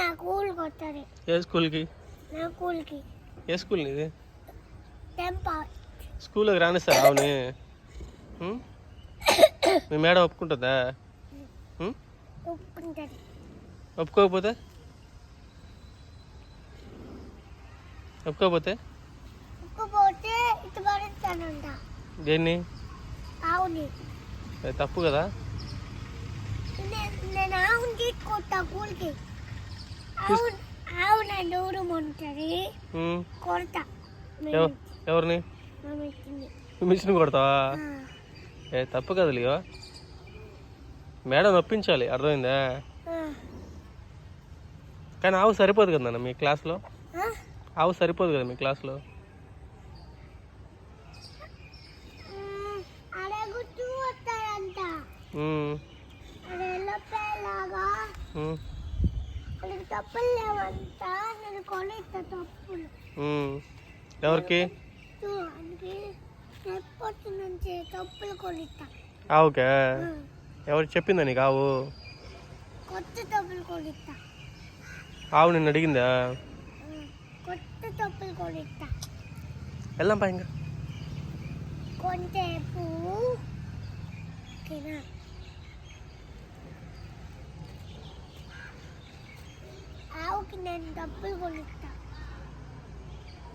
నా కూల్ కొట్టాలి. ఏ స్కూల్కి? నా కూల్కి. ఏ స్కూల్ ఇది? టెంపర్. స్కూల్లోకి రానిస్తారా అవునే? మీ మేడం ఒప్పుకుంటుందా? ఒప్పుకుంటుంది. ఒప్పుకోకపోతే? ఒప్పుకోకపోతే ఒప్పుకోపోతే ఇటు పడుతానంట. దేన్ని? ఆవుని. తప్పు కదా. నేను ఆవుని తీసుకొస్తా కూల్కి. ఆవు నన్ను ఊరమంటది, కొడతా. ఎవరిని? మిషన్ కొడతావా? తప్పు కదా లియో. మేడం నొప్పించాలి, అర్థమైందా? కానీ ఆవు సరిపోదు కదా మీ క్లాస్లో. ఆవు సరిపోదు కదా మీ క్లాస్లో. ఎవరికి? ఆవుకే? ఎవరు చెప్పిందా నీకు ఆవు? ఆవు నిన్ను అడిగిందా? వెళ్దాం పా ఇంకా కొంచెంసేపు. ఆవుకి నేను డబ్బులు కొనిస్తా.